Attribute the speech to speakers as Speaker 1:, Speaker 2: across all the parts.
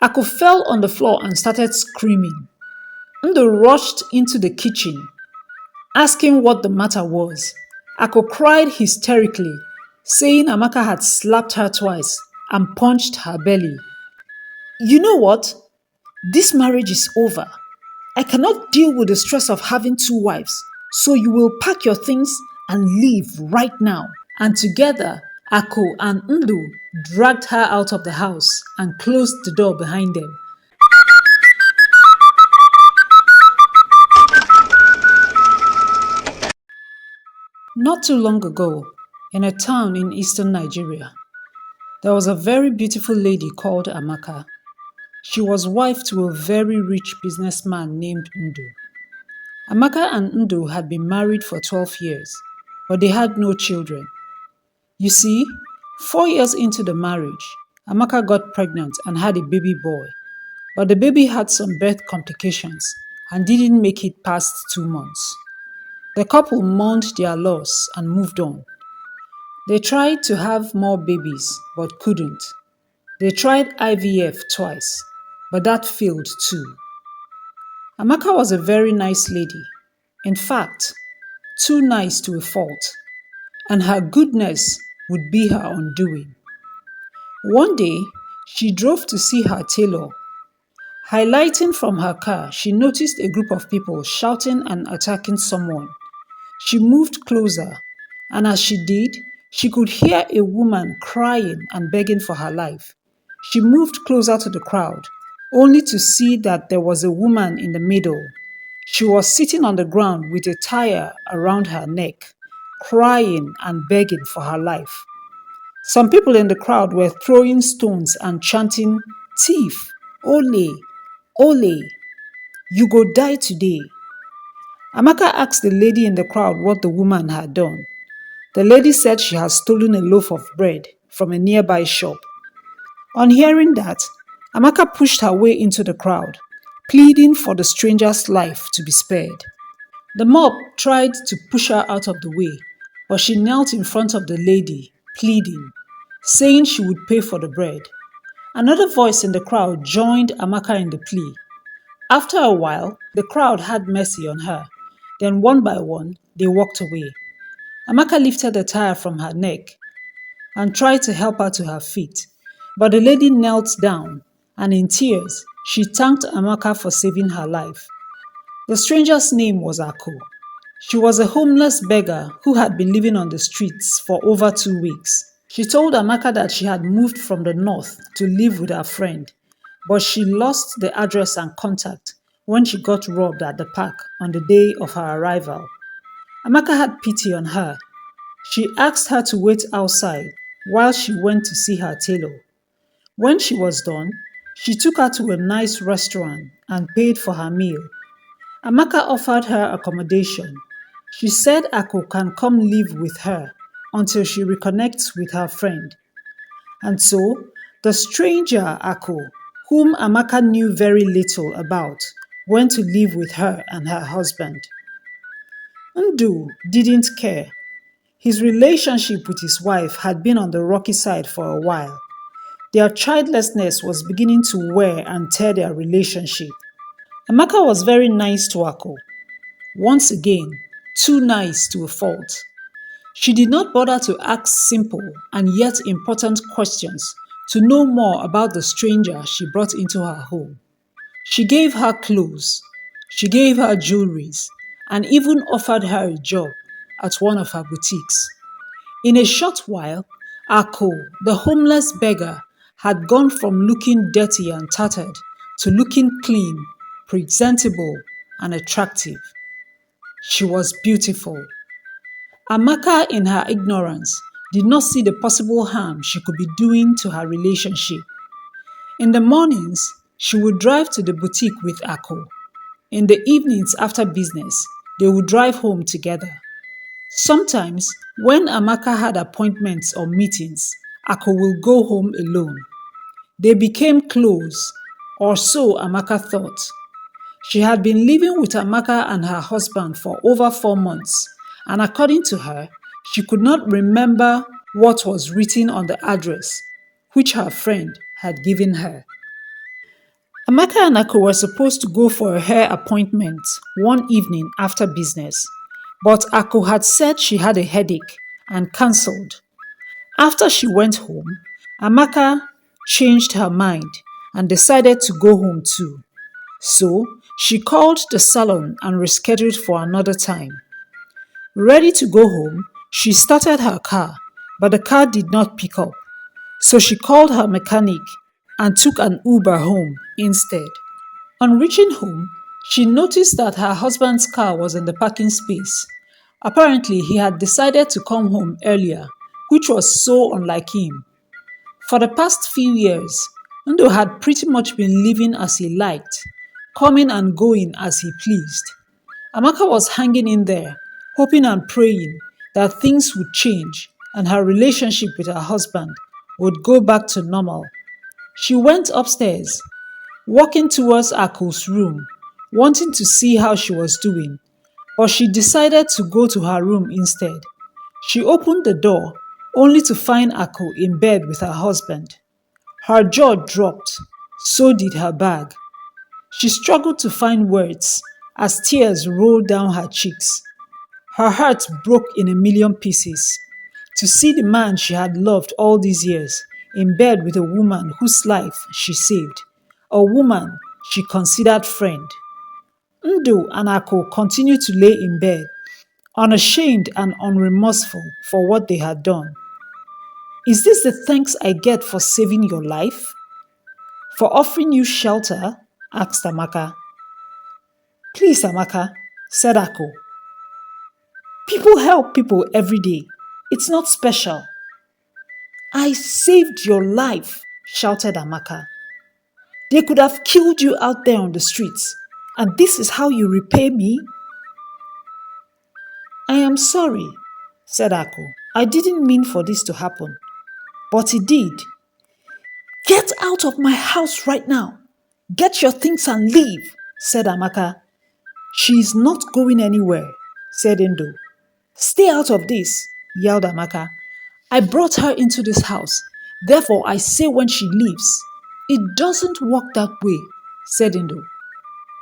Speaker 1: Ako fell on the floor and started screaming. Ndo rushed into the kitchen, asking what the matter was. Ako cried hysterically, saying Amaka had slapped her twice and punched her belly. You know what? This marriage is over. I cannot deal with the stress of having two wives, so you will pack your things and leave right now. And together, Ako and Ndu dragged her out of the house and closed the door behind them. Not too long ago, in a town in eastern Nigeria, there was a very beautiful lady called Amaka. She was wife to a very rich businessman named Ndu. Amaka and Ndu had been married for 12 years, but they had no children. You see, 4 years into the marriage, Amaka got pregnant and had a baby boy. But the baby had some birth complications and didn't make it past 2 months. The couple mourned their loss and moved on. They tried to have more babies but couldn't. They tried IVF twice, but that failed too. Amaka was a very nice lady. In fact, too nice to a fault, and her goodness would be her undoing. One day, she drove to see her tailor. Highlighting from her car, she noticed a group of people shouting and attacking someone. She moved closer, and as she did, she could hear a woman crying and begging for her life. She moved closer to the crowd, only to see that there was a woman in the middle. She was sitting on the ground with a tire around her neck, crying and begging for her life. Some people in the crowd were throwing stones and chanting, "Thief, Ole, Ole, you go die today." Amaka asked the lady in the crowd what the woman had done. The lady said she had stolen a loaf of bread from a nearby shop. On hearing that, Amaka pushed her way into the crowd, pleading for the stranger's life to be spared. The mob tried to push her out of the way, but she knelt in front of the lady, pleading, saying she would pay for the bread. Another voice in the crowd joined Amaka in the plea. After a while, the crowd had mercy on her. Then one by one, they walked away. Amaka lifted the tire from her neck and tried to help her to her feet, but the lady knelt down and in tears, she thanked Amaka for saving her life. The stranger's name was Ako. She was a homeless beggar who had been living on the streets for over 2 weeks. She told Amaka that she had moved from the north to live with her friend, but she lost the address and contact when she got robbed at the park on the day of her arrival. Amaka had pity on her. She asked her to wait outside while she went to see her tailor. When she was done, she took her to a nice restaurant and paid for her meal. Amaka offered her accommodation. She said Ako can come live with her until she reconnects with her friend. And so, the stranger Ako, whom Amaka knew very little about, went to live with her and her husband. Ndu didn't care. His relationship with his wife had been on the rocky side for a while. Their childlessness was beginning to wear and tear their relationship. Amaka was very nice to Ako. Once again, too nice to a fault. She did not bother to ask simple and yet important questions to know more about the stranger she brought into her home. She gave her clothes, she gave her jewelries, and even offered her a job at one of her boutiques. In a short while, Ako, the homeless beggar, had gone from looking dirty and tattered to looking clean, presentable, and attractive. She was beautiful. Amaka, in her ignorance, did not see the possible harm she could be doing to her relationship. In the mornings, she would drive to the boutique with Ako. In the evenings after business, they would drive home together. Sometimes, when Amaka had appointments or meetings, Ako will go home alone. They became close, or so Amaka thought. She had been living with Amaka and her husband for over 4 months, and according to her, she could not remember what was written on the address which her friend had given her. Amaka and Ako were supposed to go for a hair appointment one evening after business, but Ako had said she had a headache and cancelled. After she went home, Amaka changed her mind and decided to go home too. So she called the salon and rescheduled for another time. Ready to go home, she started her car, but the car did not pick up. So she called her mechanic and took an Uber home instead. On reaching home, she noticed that her husband's car was in the parking space. Apparently, he had decided to come home earlier, which was so unlike him. For the past few years, Ndo had pretty much been living as he liked, coming and going as he pleased. Amaka was hanging in there, hoping and praying that things would change and her relationship with her husband would go back to normal. She went upstairs, walking towards Aku's room, wanting to see how she was doing, but she decided to go to her room instead. She opened the door only to find Aku in bed with her husband. Her jaw dropped, so did her bag. She struggled to find words as tears rolled down her cheeks. Her heart broke in a million pieces to see the man she had loved all these years in bed with a woman whose life she saved, a woman she considered friend. Ndo and Ako continued to lay in bed, unashamed and unremorseful for what they had done. Is this the thanks I get for saving your life? For offering you shelter? Asked Amaka. Please, Amaka, said Ako. People help people every day. It's not special. I saved your life, shouted Amaka. They could have killed you out there on the streets, and this is how you repay me? I am sorry, said Ako. I didn't mean for this to happen, but it did. Get out of my house right now. Get your things and leave, said Amaka. She is not going anywhere, said Ndo. Stay out of this, yelled Amaka. I brought her into this house. Therefore, I say when she leaves. It doesn't work that way, said Ndo.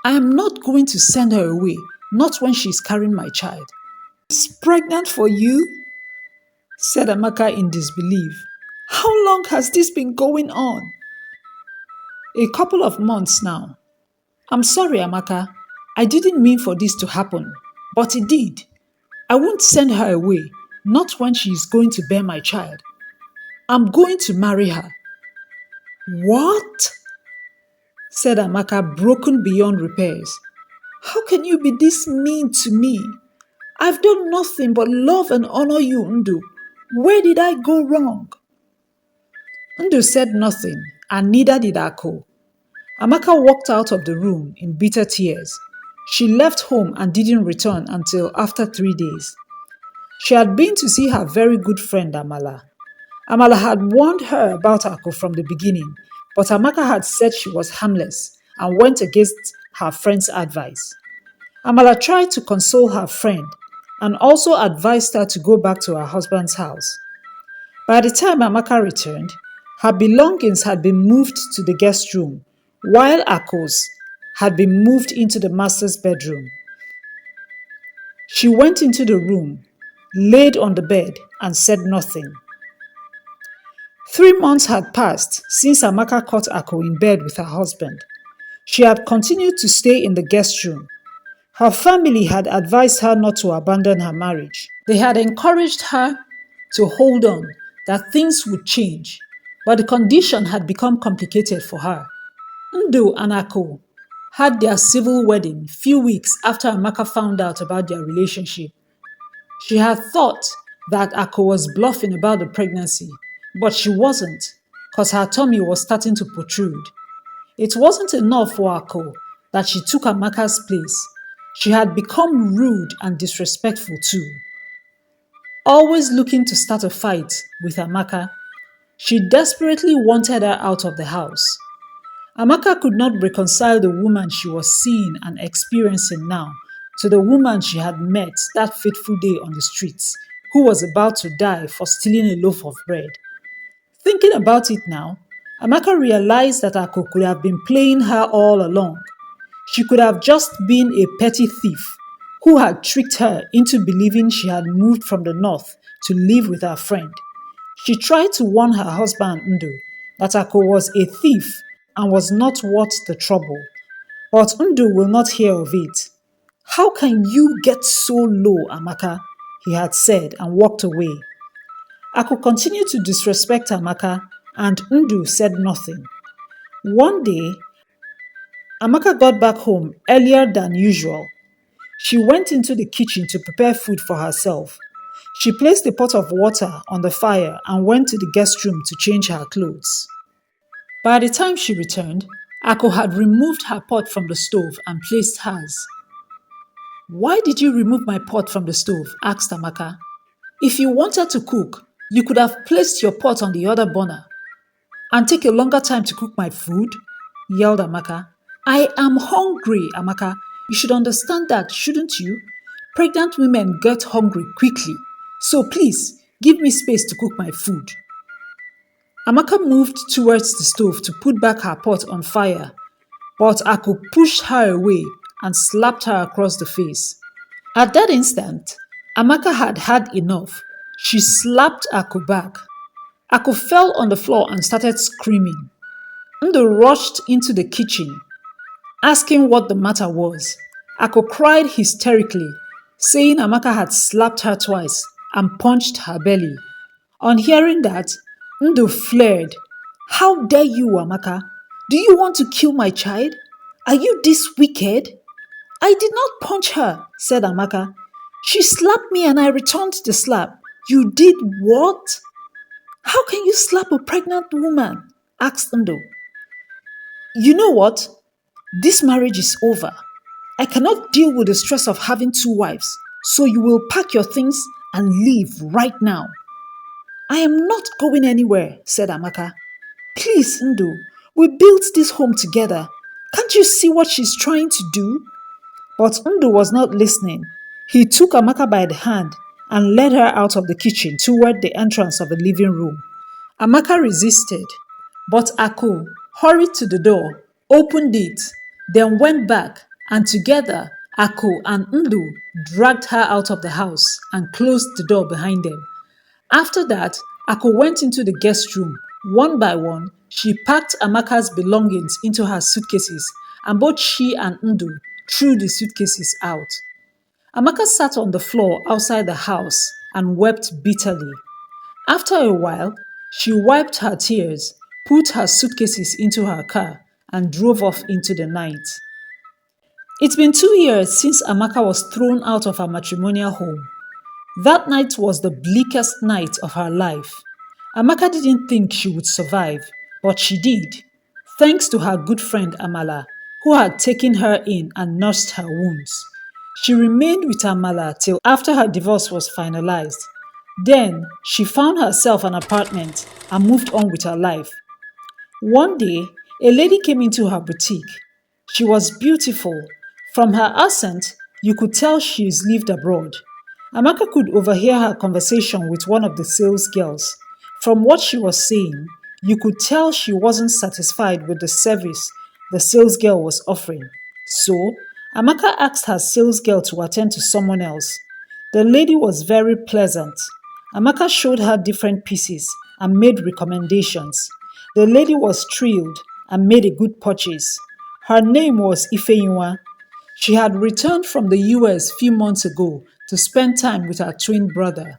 Speaker 1: I am not going to send her away, not when she is carrying my child. She's pregnant for you? Said Amaka in disbelief. How long has this been going on? A couple of months now. I'm sorry, Amaka. I didn't mean for this to happen, but it did. I won't send her away, not when she is going to bear my child. I'm going to marry her. What? Said Amaka, broken beyond repairs. How can you be this mean to me? I've done nothing but love and honor you, Ndu. Where did I go wrong? Ndu said nothing, and neither did Ako. Amaka walked out of the room in bitter tears. She left home and didn't return until after 3 days. She had been to see her very good friend Amala. Amala had warned her about Ako from the beginning, but Amaka had said she was harmless and went against her friend's advice. Amala tried to console her friend and also advised her to go back to her husband's house. By the time Amaka returned, her belongings had been moved to the guest room, while Ako's had been moved into the master's bedroom. She went into the room, laid on the bed, and said nothing. 3 months had passed since Amaka caught Ako in bed with her husband. She had continued to stay in the guest room. Her family had advised her not to abandon her marriage. They had encouraged her to hold on, that things would change, but the condition had become complicated for her. Ndo and Ako had their civil wedding few weeks after Amaka found out about their relationship. She had thought that Ako was bluffing about the pregnancy, but she wasn't, because her tummy was starting to protrude. It wasn't enough for Ako that she took Amaka's place. She had become rude and disrespectful too. Always looking to start a fight with Amaka, she desperately wanted her out of the house. Amaka could not reconcile the woman she was seeing and experiencing now to the woman she had met that fateful day on the streets, who was about to die for stealing a loaf of bread. Thinking about it now, Amaka realized that Ako could have been playing her all along. She could have just been a petty thief who had tricked her into believing she had moved from the north to live with her friend. She tried to warn her husband Ndu that Ako was a thief and was not worth the trouble. But Ndu will not hear of it. How can you get so low, Amaka? He had said and walked away. Ako continued to disrespect Amaka and Ndu said nothing. One day, Amaka got back home earlier than usual. She went into the kitchen to prepare food for herself. She placed a pot of water on the fire and went to the guest room to change her clothes. By the time she returned, Ako had removed her pot from the stove and placed hers. "Why did you remove my pot from the stove?" asked Amaka. "If you wanted to cook, you could have placed your pot on the other burner and take a longer time to cook my food," yelled Amaka. "I am hungry, Amaka. You should understand that, shouldn't you? Pregnant women get hungry quickly. So please, give me space to cook my food." Amaka moved towards the stove to put back her pot on fire, but Ako pushed her away and slapped her across the face. At that instant, Amaka had had enough. She slapped Ako back. Ako fell on the floor and started screaming. Ndo rushed into the kitchen, asking what the matter was. Ako cried hysterically, saying Amaka had slapped her twice and punched her belly. On hearing that, Ndo flared. "How dare you, Amaka? Do you want to kill my child? Are you this wicked?" "I did not punch her," said Amaka. "She slapped me and I returned the slap." "You did what?" "How can you slap a pregnant woman?" asked Ndo. "You know what? This marriage is over. I cannot deal with the stress of having two wives, so you will pack your things and leave right now." "I am not going anywhere," said Amaka. "Please, Ndo, we built this home together. Can't you see what she's trying to do?" But Ndo was not listening. He took Amaka by the hand and led her out of the kitchen toward the entrance of the living room. Amaka resisted, but Ako hurried to the door, opened it, then went back, and together Ako and Ndu dragged her out of the house and closed the door behind them. After that, Ako went into the guest room. One by one, she packed Amaka's belongings into her suitcases, and both she and Ndu threw the suitcases out. Amaka sat on the floor outside the house and wept bitterly. After a while, she wiped her tears, put her suitcases into her car, and drove off into the night. It's been 2 years since Amaka was thrown out of her matrimonial home. That night was the bleakest night of her life. Amaka didn't think she would survive, but she did, thanks to her good friend Amala, who had taken her in and nursed her wounds. She remained with Amala till after her divorce was finalized. Then she found herself an apartment and moved on with her life. One day, a lady came into her boutique. She was beautiful. From her accent, you could tell she's lived abroad. Amaka could overhear her conversation with one of the sales girls. From what she was saying, you could tell she wasn't satisfied with the service the sales girl was offering. So, Amaka asked her sales girl to attend to someone else. The lady was very pleasant. Amaka showed her different pieces and made recommendations. The lady was thrilled and made a good purchase. Her name was Ifeyinwa. She had returned from the US few months ago to spend time with her twin brother.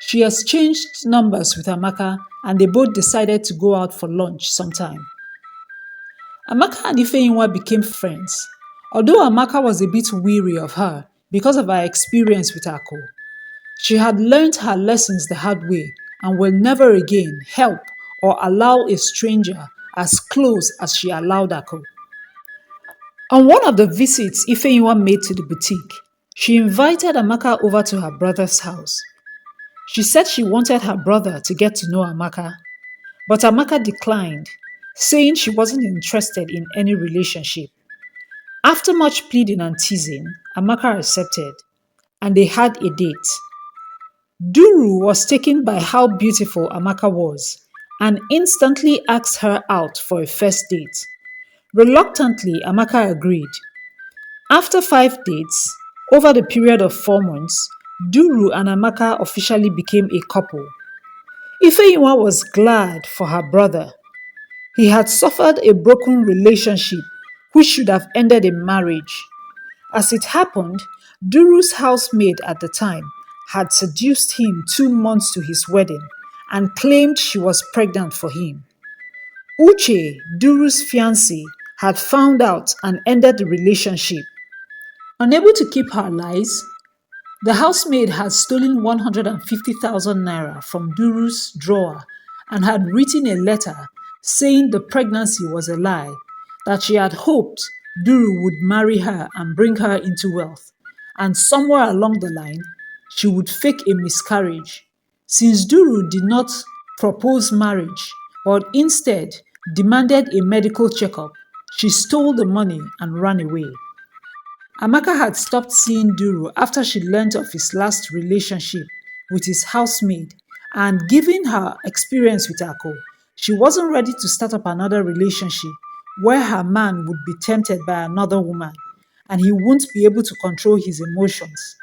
Speaker 1: She exchanged numbers with Amaka and they both decided to go out for lunch sometime. Amaka and Ifeyinwa became friends, although Amaka was a bit weary of her because of her experience with Ako. She had learned her lessons the hard way and will never again help or allow a stranger as close as she allowed Ako. On one of the visits Ifeyinwa made to the boutique, she invited Amaka over to her brother's house. She said she wanted her brother to get to know Amaka, but Amaka declined, saying she wasn't interested in any relationship. After much pleading and teasing, Amaka accepted, and they had a date. Duru was taken by how beautiful Amaka was and instantly asked her out for a first date. Reluctantly, Amaka agreed. After 5 dates, over the period of 4 months, Duru and Amaka officially became a couple. Ifeyinwa was glad for her brother. He had suffered a broken relationship which should have ended in marriage. As it happened, Duru's housemaid at the time had seduced him 2 months to his wedding and claimed she was pregnant for him. Uche, Duru's fiancé, had found out and ended the relationship. Unable to keep her lies, the housemaid had stolen 150,000 naira from Duru's drawer and had written a letter saying the pregnancy was a lie, that she had hoped Duru would marry her and bring her into wealth, and somewhere along the line, she would fake a miscarriage. Since Duru did not propose marriage, but instead demanded a medical checkup, she stole the money and ran away. Amaka had stopped seeing Duru after she learnt of his last relationship with his housemaid, and given her experience with Ako, she wasn't ready to start up another relationship where her man would be tempted by another woman and he wouldn't be able to control his emotions.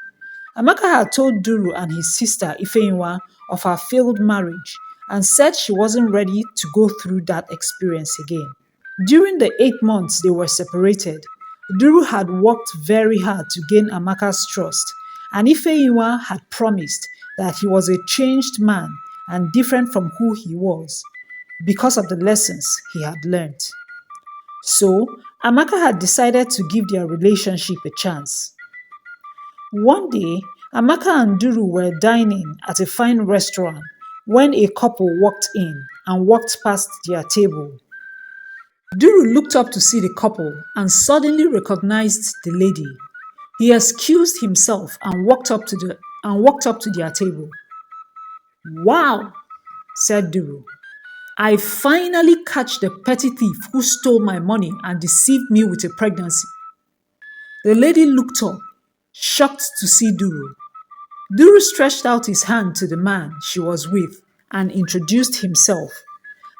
Speaker 1: Amaka had told Duru and his sister Ifeinwa of her failed marriage and said she wasn't ready to go through that experience again. During the 8 months they were separated, Duru had worked very hard to gain Amaka's trust, and Ifeinwa had promised that he was a changed man and different from who he was because of the lessons he had learned. So, Amaka had decided to give their relationship a chance. One day, Amaka and Duru were dining at a fine restaurant when a couple walked in and walked past their table. Duru looked up to see the couple and suddenly recognized the lady. He excused himself and walked up to their table. "Wow," said Duru. "I finally catch the petty thief who stole my money and deceived me with a pregnancy." The lady looked up, shocked to see Duru. Duru stretched out his hand to the man she was with and introduced himself.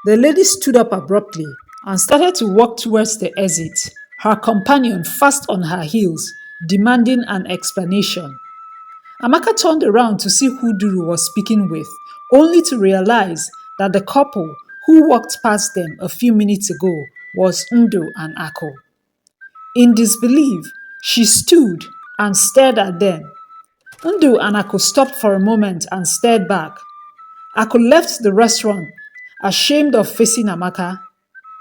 Speaker 1: The lady stood up abruptly and started to walk towards the exit, her companion fast on her heels, demanding an explanation. Amaka turned around to see who Duru was speaking with, only to realize that the couple who walked past them a few minutes ago was Ndo and Ako. In disbelief, she stood and stared at them. Ndo and Ako stopped for a moment and stared back. Ako left the restaurant, ashamed of facing Amaka.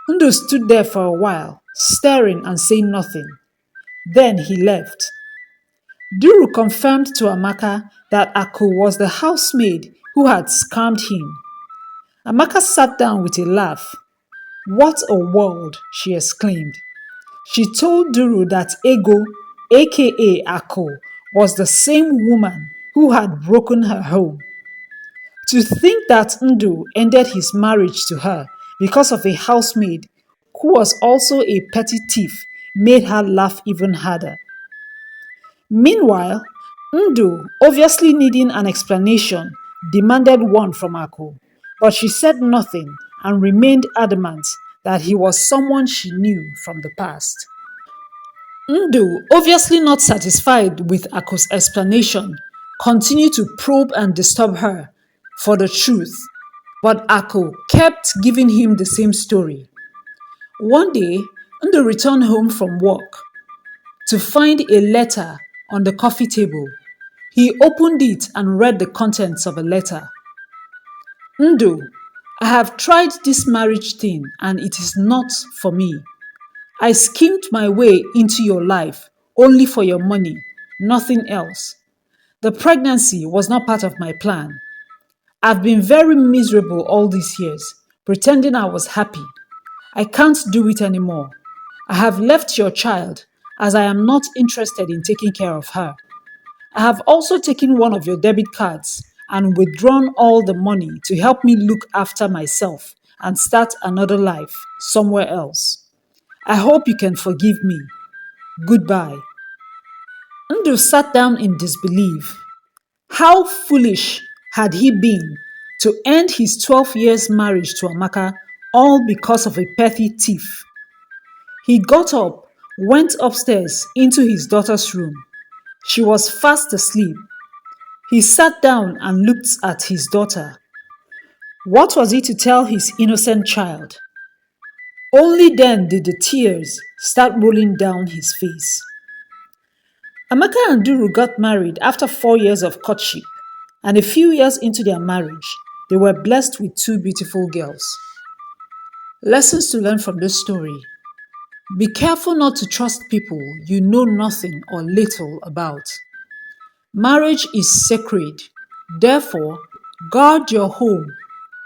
Speaker 1: Ndo stood there for a while, staring and saying nothing. Then he left. Duru confirmed to Amaka that Ako was the housemaid who had scammed him. Amaka sat down with a laugh. "What a world," she exclaimed. She told Duru that Ego, aka Ako, was the same woman who had broken her home. To think that Ndu ended his marriage to her because of a housemaid who was also a petty thief made her laugh even harder. Meanwhile, Ndu, obviously needing an explanation, demanded one from Ako, but she said nothing and remained adamant that he was someone she knew from the past. Ndu, obviously not satisfied with Ako's explanation, continued to probe and disturb her for the truth, but Ako kept giving him the same story. One day, Ndu returned home from work to find a letter on the coffee table. He opened it and read the contents of a letter. "Ndu, I have tried this marriage thing and it is not for me. I schemed my way into your life only for your money, nothing else. The pregnancy was not part of my plan. I've been very miserable all these years, pretending I was happy. I can't do it anymore. I have left your child as I am not interested in taking care of her. I have also taken one of your debit cards and withdrawn all the money to help me look after myself and start another life somewhere else. I hope you can forgive me. Goodbye." Ndu sat down in disbelief. How foolish had he been to end his 12 years marriage to Amaka, all because of a petty thief. He got up, went upstairs into his daughter's room. She was fast asleep. He sat down and looked at his daughter. What was he to tell his innocent child? Only then did the tears start rolling down his face. Amaka and Duru got married after 4 years of courtship, and a few years into their marriage, they were blessed with 2 beautiful girls. Lessons to learn from this story. Be careful not to trust people you know nothing or little about. Marriage is sacred. Therefore, guard your home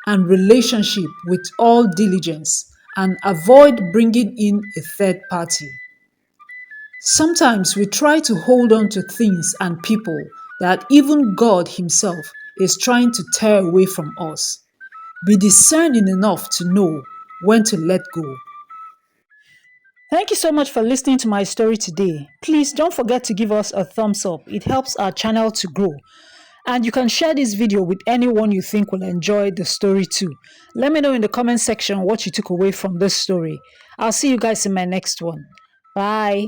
Speaker 1: and relationship with all diligence and avoid bringing in a third party. Sometimes we try to hold on to things and people that even God Himself is trying to tear away from us. Be discerning enough to know when to let go. Thank you so much for listening to my story today. Please don't forget to give us a thumbs up. It helps our channel to grow. And you can share this video with anyone you think will enjoy the story too. Let me know in the comment section what you took away from this story. I'll see you guys in my next one. Bye.